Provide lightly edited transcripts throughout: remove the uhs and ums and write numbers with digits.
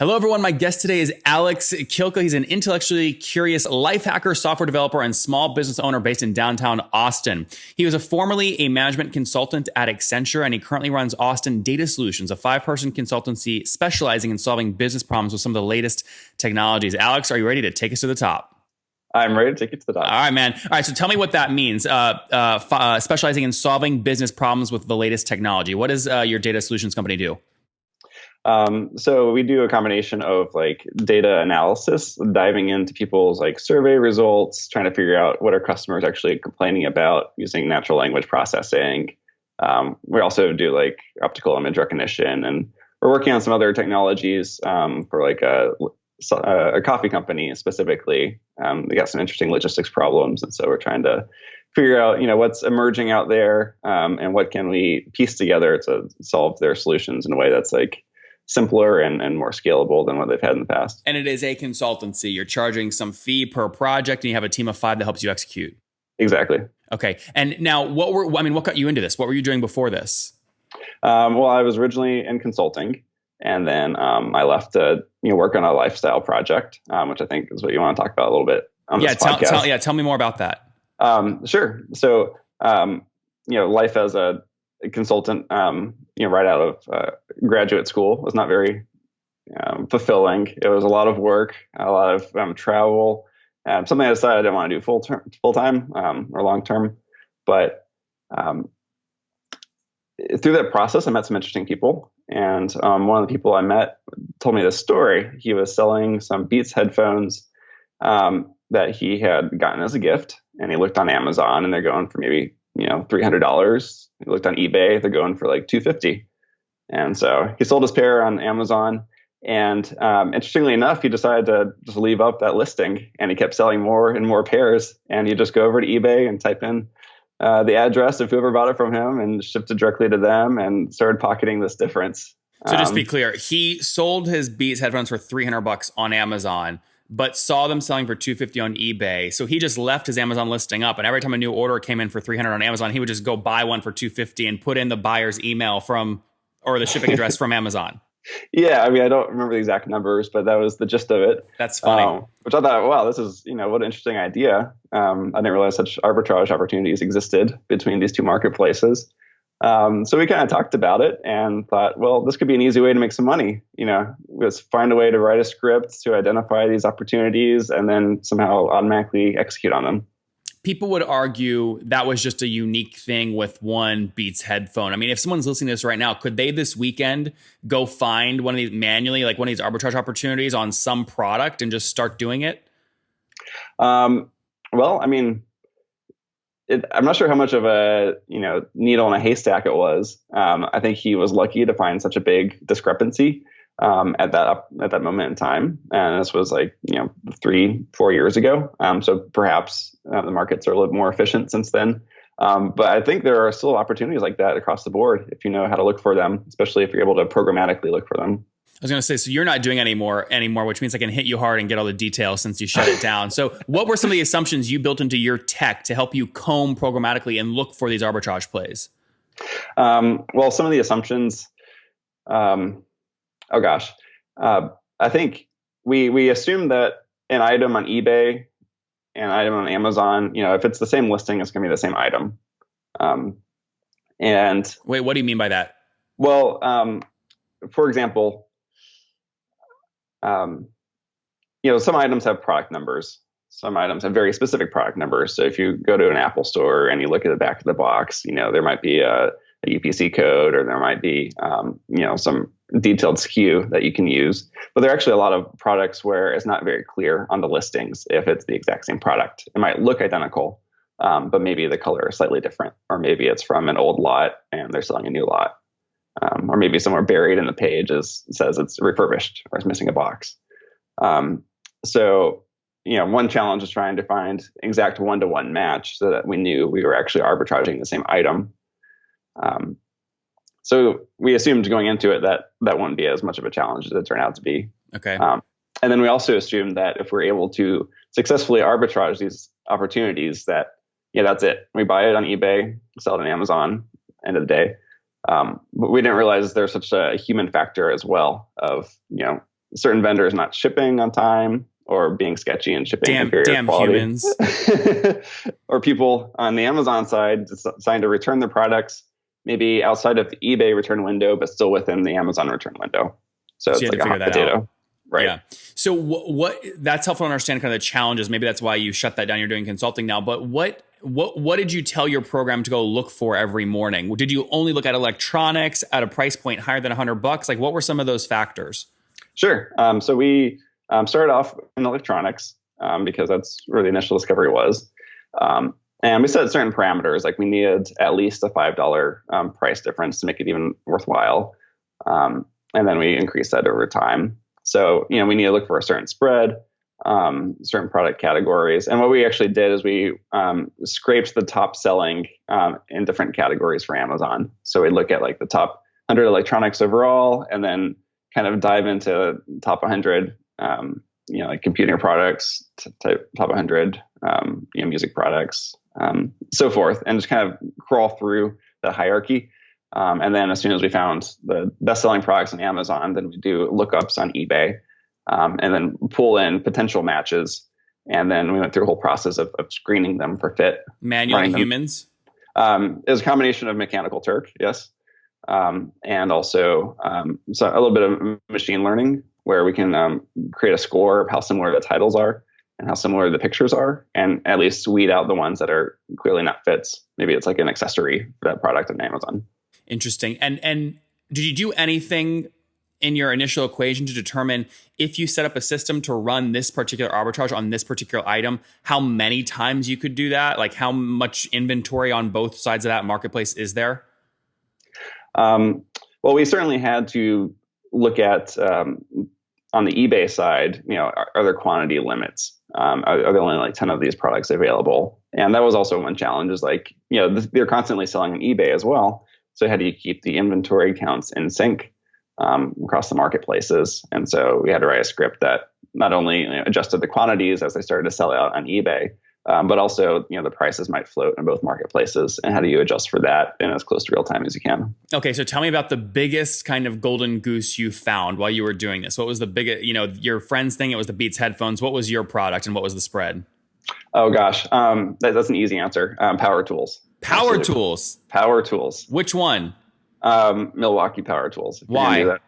Hello, everyone. My guest today is Alex Kilkka. He's an intellectually curious life hacker, software developer, and small business owner based in downtown Austin. He was formerly a management consultant at Accenture, and he currently runs Austin Data Solutions, a 5-person consultancy specializing in solving business problems with some of the latest technologies. Alex, are you ready to take us to the top? I'm ready to take you to the top. All right, man. All right, so tell me what that means, specializing in solving business problems with the latest technology. What does your data solutions company do? So we do a combination of like data analysis, diving into people's like survey results, trying to figure out what our customers actually complaining about using natural language processing. We also do like optical image recognition, and we're working on some other technologies for like a coffee company specifically. They got some interesting logistics problems, and so we're trying to figure out, what's emerging out there, and what can we piece together to solve their solutions in a way that's like simpler and more scalable than what they've had in the past. And it is a consultancy. You're charging some fee per project, and you have a team of 5 that helps you execute. Exactly. Okay. And now, what got you into this? What were you doing before this? Well, I was originally in consulting, and then I left to work on a lifestyle project, which I think is what you want to talk about a little bit on this podcast. Tell me more about that. Sure. So, life as a consultant, right out of graduate school was not very fulfilling. It was a lot of work, a lot of travel, something I decided I didn't want to do full time or long term. But through that process, I met some interesting people. And one of the people I met told me this story. He was selling some Beats headphones that he had gotten as a gift. And he looked on Amazon, and they're going for maybe $300. He looked on eBay, they're going for like $250. And so he sold his pair on Amazon. And interestingly enough, he decided to just leave up that listing, and he kept selling more and more pairs. And you just go over to eBay and type in the address of whoever bought it from him and shipped it directly to them and started pocketing this difference. So just to be clear, he sold his Beats headphones for $300 on Amazon, but saw them selling for $250 on eBay. So he just left his Amazon listing up, and every time a new order came in for $300 on Amazon, he would just go buy one for $250 and put in the buyer's email or the shipping address from Amazon. Yeah, I mean, I don't remember the exact numbers, but that was the gist of it. That's funny. Which I thought, wow, this is, what an interesting idea. I didn't realize such arbitrage opportunities existed between these two marketplaces. So we kind of talked about it and thought, well, this could be an easy way to make some money. Let's find a way to write a script to identify these opportunities and then somehow automatically execute on them. People would argue that was just a unique thing with one Beats headphone. I mean, if someone's listening to this right now, could they this weekend go find one of these manually, like one of these arbitrage opportunities on some product and just start doing it? Well, I mean, I'm not sure how much of a needle in a haystack it was. I think he was lucky to find such a big discrepancy at that moment in time, and this was like 3-4 years ago. So perhaps the markets are a little more efficient since then. But I think there are still opportunities like that across the board if you know how to look for them, especially if you're able to programmatically look for them. I was going to say, so you're not doing anymore, which means I can hit you hard and get all the details since you shut it down. So what were some of the assumptions you built into your tech to help you comb programmatically and look for these arbitrage plays? Well, some of the assumptions, I think we assume that an item on eBay and an item on Amazon, if it's the same listing, it's going to be the same item. And wait, what do you mean by that? Well, for example, some items have product numbers. Some items have very specific product numbers. So if you go to an Apple store and you look at the back of the box, there might be a UPC code, or there might be, some detailed SKU that you can use. But there are actually a lot of products where it's not very clear on the listings if it's the exact same product. It might look identical, but maybe the color is slightly different, or maybe it's from an old lot and they're selling a new lot. Or maybe somewhere buried in the page says it's refurbished or it's missing a box. So, one challenge is trying to find exact one-to-one match so that we knew we were actually arbitraging the same item. So we assumed going into it that wouldn't be as much of a challenge as it turned out to be. Okay. And then we also assumed that if we're able to successfully arbitrage these opportunities, that's it. We buy it on eBay, sell it on Amazon, end of the day. But we didn't realize there's such a human factor as well of, certain vendors not shipping on time or being sketchy and shipping inferior damn quality. Humans. Or people on the Amazon side deciding to return their products maybe outside of the eBay return window, but still within the Amazon return window. So it's you had like to a hot figure that potato. out. Right. Yeah. So what that's helpful to understand kind of the challenges. Maybe that's why you shut that down. You're doing consulting now, but what did you tell your program to go look for every morning? Did you only look at electronics at a price point higher than $100? Like, what were some of those factors? Sure. So we started off in electronics because that's where the initial discovery was. And we set certain parameters, like we needed at least a $5 price difference to make it even worthwhile. And then we increased that over time. So, we need to look for a certain spread, certain product categories. And what we actually did is we scraped the top selling in different categories for Amazon. So we look at like the top 100 electronics overall, and then kind of dive into top 100, like computing products, top 100, music products, so forth, and just kind of crawl through the hierarchy. And then as soon as we found the best-selling products on Amazon, then we do lookups on eBay, and then pull in potential matches. And then we went through a whole process of screening them for fit. Manual humans? It was a combination of Mechanical Turk, yes. And also so a little bit of machine learning, where we can create a score of how similar the titles are and how similar the pictures are, and at least weed out the ones that are clearly not fits. Maybe it's like an accessory for that product on Amazon. Interesting. And did you do anything in your initial equation to determine if you set up a system to run this particular arbitrage on this particular item, how many times you could do that? Like how much inventory on both sides of that marketplace is there? Well, we certainly had to look at on the eBay side, are there quantity limits? Are there only like 10 of these products available? And that was also one challenge, is like, they're constantly selling on eBay as well. So how do you keep the inventory counts in sync across the marketplaces? And so we had to write a script that not only adjusted the quantities as they started to sell out on eBay, but also the prices might float in both marketplaces. And how do you adjust for that in as close to real time as you can? Okay, so tell me about the biggest kind of golden goose you found while you were doing this. What was the biggest? Your friend's thing, it was the Beats headphones. What was your product and what was the spread? Oh gosh, that's an easy answer. Power tools. Power tools. Power tools. Which one? Milwaukee Power Tools. Why?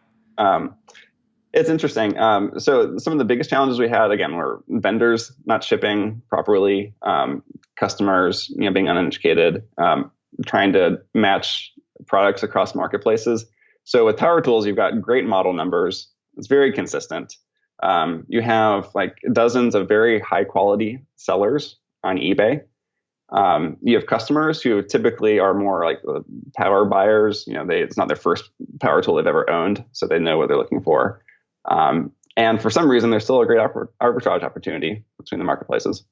It's interesting. So some of the biggest challenges we had, again, were vendors not shipping properly, customers, being uneducated, trying to match products across marketplaces. So with Power Tools, you've got great model numbers. It's very consistent. You have like dozens of very high quality sellers on eBay. You have customers who typically are more like the power buyers. It's not their first power tool they've ever owned, so they know what they're looking for. And for some reason, there's still a great arbitrage opportunity between the marketplaces.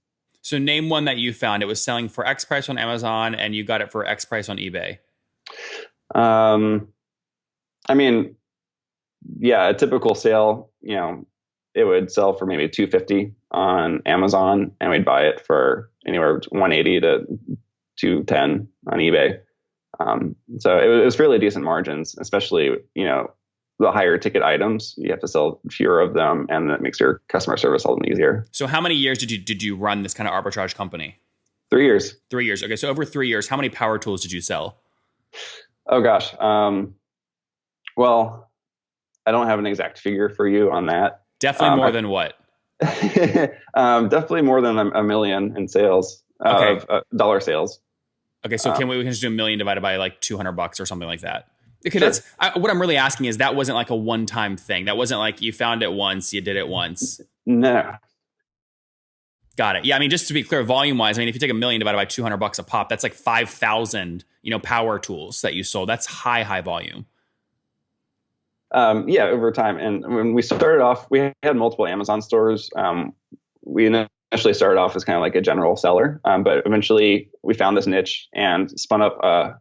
So name one that you found. It was selling for X price on Amazon and you got it for X price on eBay. A typical sale, it would sell for maybe $250 on Amazon, and we'd buy it for anywhere between $180 to $210 on eBay. So it was fairly decent margins, especially, the higher ticket items. You have to sell fewer of them, and that makes your customer service a little easier. So how many years did you run this kind of arbitrage company? 3 years. 3 years. Okay. So over 3 years, how many power tools did you sell? Oh gosh. Well, I don't have an exact figure for you on that. Definitely more than what? Definitely more than a million in sales, okay. Dollar sales. Okay. So we can just do a million divided by like $200 or something like that. Okay. Sure. What I'm really asking is, that wasn't like a one-time thing. That wasn't like you found it once, you did it once. No. Got it. Yeah. Just to be clear, volume wise, if you take a million divided by $200 a pop, that's like 5,000, power tools that you sold. That's high volume. Over time. And when we started off, we had multiple Amazon stores. We initially started off as kind of like a general seller, but eventually we found this niche and spun up a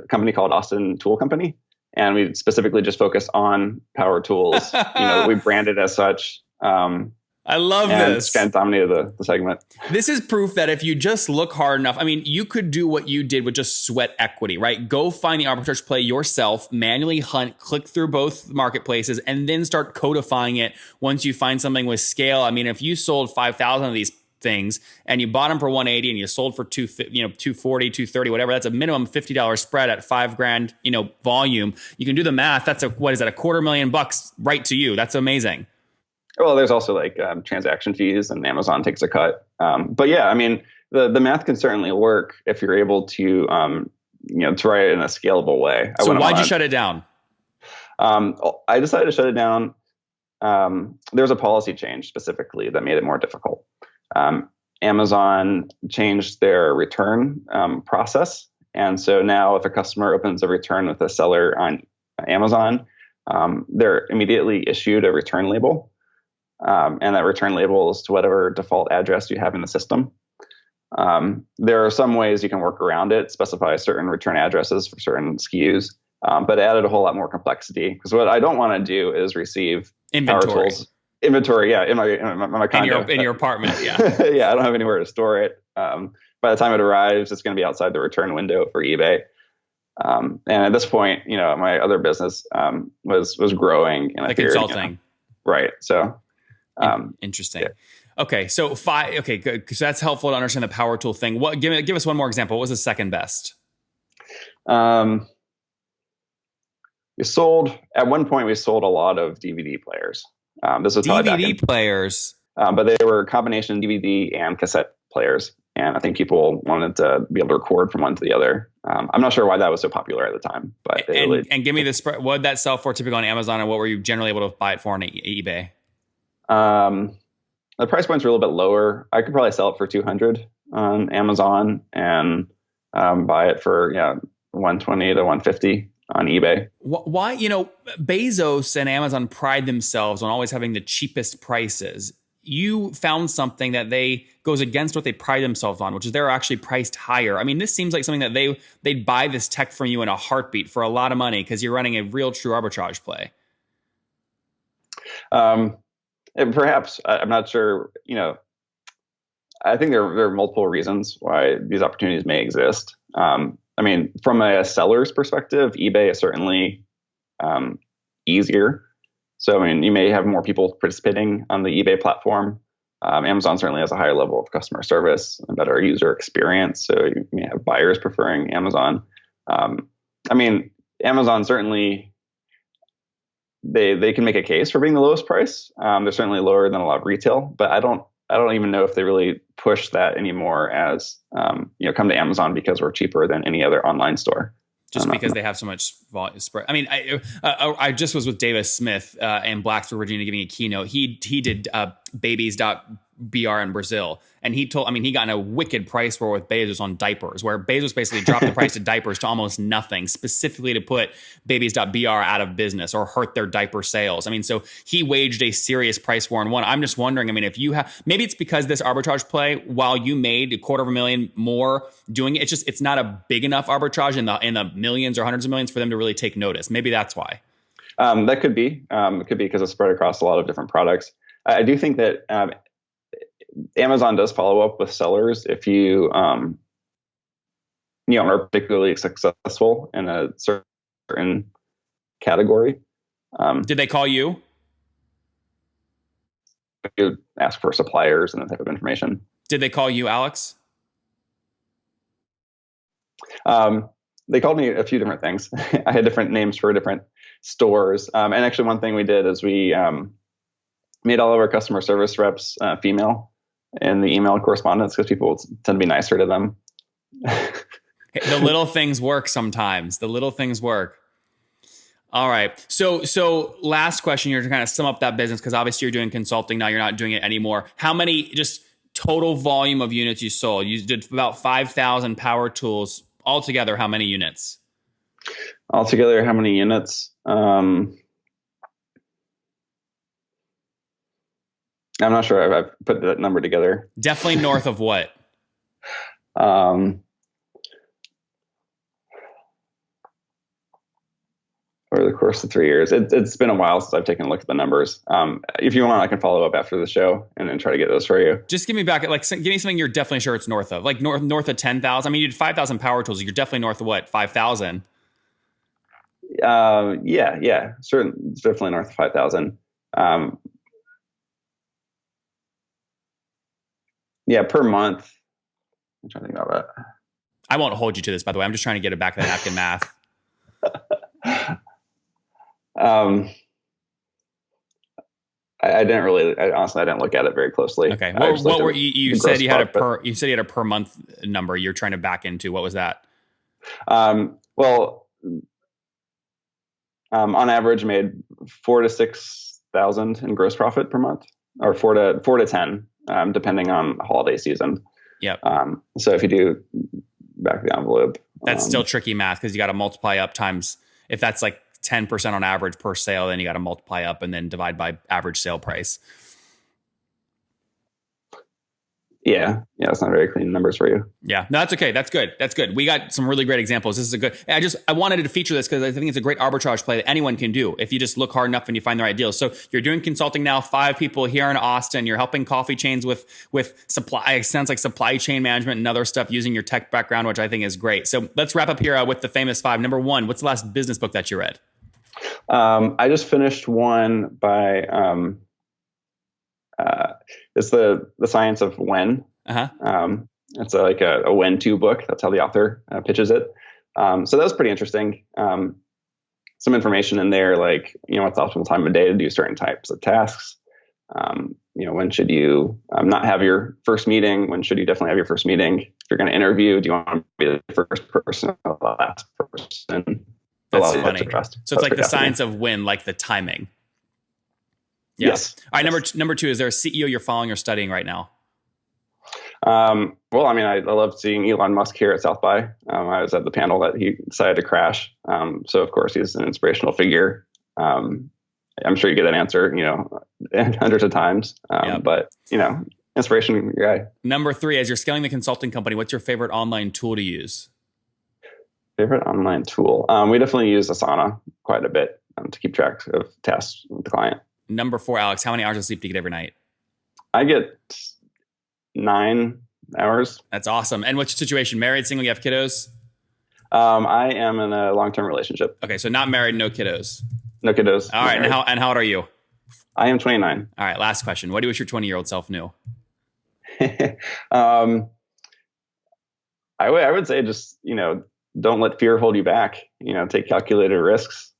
company called Austin Tool Company. And we specifically just focused on power tools. We branded as such. I I love and this. kind of dominated the segment. This is proof that if you just look hard enough, I mean, you could do what you did with just sweat equity, right? Go find the arbitrage play yourself, manually hunt, click through both marketplaces, and then start codifying it once you find something with scale. I mean, if you sold 5,000 of these things and you bought them for 180 and you sold for 240, 230, whatever, that's a minimum $50 spread at $5,000, volume. You can do the math. That's what is that? $250,000 right to you. That's amazing. Well, there's also like transaction fees, and Amazon takes a cut. But yeah, I mean, the math can certainly work if you're able to, to write it in a scalable way. So why'd you shut it down? I decided to shut it down. There was a policy change specifically that made it more difficult. Amazon changed their return process. And so now if a customer opens a return with a seller on Amazon, they're immediately issued a return label. And that return label is to whatever default address you have in the system. There are some ways you can work around it, specify certain return addresses for certain SKUs, but it added a whole lot more complexity. Because what I don't want to do is receive inventory, yeah, in my condo. In your apartment, yeah. Yeah, I don't have anywhere to store it. By the time it arrives, it's going to be outside the return window for eBay. And at this point, my other business was growing. And the consulting. Right. So. Interesting. Yeah. Okay. So okay, good. So that's helpful to understand the power tool thing. Give us one more example. What was the second best? At one point we sold a lot of DVD players. This was DVD players, but they were a combination DVD and cassette players. And I think people wanted to be able to record from one to the other. I'm not sure why that was so popular at the time, but and give me the spread. What did that sell for typically on Amazon, and what were you generally able to buy it for on eBay? The price points were a little bit lower. I could probably sell it for $200 on Amazon and buy it for $120 to $150 on eBay. Why? Bezos and Amazon pride themselves on always having the cheapest prices. You found something that goes against what they pride themselves on, which is they're actually priced higher. I mean, this seems like something that they'd buy this tech from you in a heartbeat for a lot of money because you're running a real true arbitrage play. And perhaps, I'm not sure, I think there are multiple reasons why these opportunities may exist. I mean, from a seller's perspective, eBay is certainly easier. So, I mean, you may have more people participating on the eBay platform. Amazon certainly has a higher level of customer service and better user experience. So you may have buyers preferring Amazon. I mean, Amazon certainly, they can make a case for being the lowest price. They're certainly lower than a lot of retail, but I don't even know if they really push that anymore as, come to Amazon because we're cheaper than any other online store. Just because they have so much volume spread. I mean, I just was with Davis Smith in Blacksburg, Virginia, giving a keynote. He did babies.br in Brazil. And he got in a wicked price war with Bezos on diapers, where Bezos basically dropped the price of diapers to almost nothing, specifically to put babies.br out of business or hurt their diaper sales. I mean, so he waged a serious price war and won. I'm just wondering, I mean, if you have, maybe it's because this arbitrage play, while you made $250,000 more doing it, it's not a big enough arbitrage in the millions or hundreds of millions for them to really take notice. Maybe that's why. That could be. It could be because it's spread across a lot of different products. I do think that Amazon does follow up with sellers if you, are particularly successful in a certain category. Did they call you? You ask for suppliers and that type of information. Did they call you, Alex? They called me a few different things. I had different names for different stores. And actually one thing we did is we made all of our customer service reps female in the email correspondence because people tend to be nicer to them. The little things work sometimes. The little things work. All right. So last question here to kind of sum up that business, because obviously you're doing consulting now. You're not doing it anymore. How many just total volume of units you sold? You did about 5,000 power tools. Altogether, how many units? Altogether, how many units? I'm not sure I've put that number together. Definitely north of what? over the course of 3 years. It's been a while since I've taken a look at the numbers. If you want, I can follow up after the show and then try to get those for you. Just give me back, like, give me something you're definitely sure it's north of, like north of 10,000. I mean, you did 5,000 power tools. You're definitely north of what, 5,000? Yeah, certainly, it's definitely north of 5,000. Yeah, per month. I'm trying to think about that. I won't hold you to this, by the way. I'm just trying to get it back to the napkin math. I didn't really. Honestly, I didn't look at it very closely. Okay. What were you said you had you said you had a per month number you're trying to back into. What was that? Well, on average, made 4,000 to 6,000 in gross profit per month, or 4 to 10, depending on the holiday season. Yep. So if you do back the envelope, that's still tricky math because you got to multiply up times. If that's like 10% on average per sale, then you got to multiply up and then divide by average sale price. Yeah, it's not very clean numbers for you. Yeah, no, that's okay. That's good. We got some really great examples. This is a good. I wanted to feature this because I think it's a great arbitrage play that anyone can do if you just look hard enough and you find the right deals. So you're doing consulting now. 5 people here in Austin. You're helping coffee chains with supply. It sounds like supply chain management and other stuff using your tech background, which I think is great. So let's wrap up here with the famous 5. Number 1, what's the last business book that you read? I just finished one by it's the science of when. It's like a when to book. That's how the author pitches it. So that was pretty interesting. Some information in there, like, what's the optimal time of day to do certain types of tasks. When should you not have your first meeting? When should you definitely have your first meeting? If you're going to interview, do you want to be the first person or the last person? That's funny. So it's like the science of when, like the timing. Yeah. Yes. All right. Number 2, is there a CEO you're following or studying right now? Well, I mean, I love seeing Elon Musk here at South by. I was at the panel that he decided to crash. So of course he's an inspirational figure. I'm sure you get that answer, hundreds of times. But inspiration guy. Number 3, as you're scaling the consulting company, what's your favorite online tool to use? Favorite online tool? We definitely use Asana quite a bit to keep track of tasks with the client. Number 4, Alex, how many hours of sleep do you get every night? I get 9 hours. That's awesome. And what's your situation? Married, single, you have kiddos? I am in a long-term relationship. Okay, so not married, no kiddos. No kiddos. All right, and how old are you? I am 29. All right, last question. What do you wish your 20-year-old self knew? I would say just, don't let fear hold you back. Take calculated risks.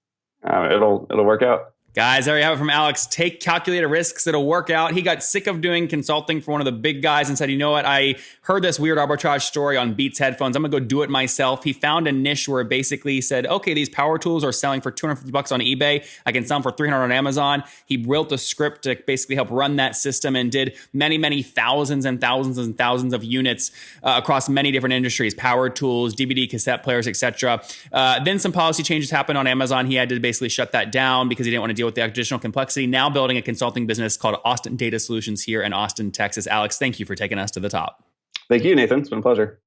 It'll work out. Guys, there you have it from Alex. Take calculated risks. It'll work out. He got sick of doing consulting for one of the big guys and said, you know what? I heard this weird arbitrage story on Beats headphones. I'm going to go do it myself. He found a niche where basically he said, okay, these power tools are selling for $250 on eBay. I can sell them for $300 on Amazon. He wrote a script to basically help run that system and did many, many thousands and thousands and thousands of units across many different industries, power tools, DVD, cassette players, etc. Then some policy changes happened on Amazon. He had to basically shut that down because he didn't want to deal with the additional complexity. Now building a consulting business called Austin Data Solutions here in Austin, Texas. Alex, thank you for taking us to the top. Thank you, Nathan. It's been a pleasure.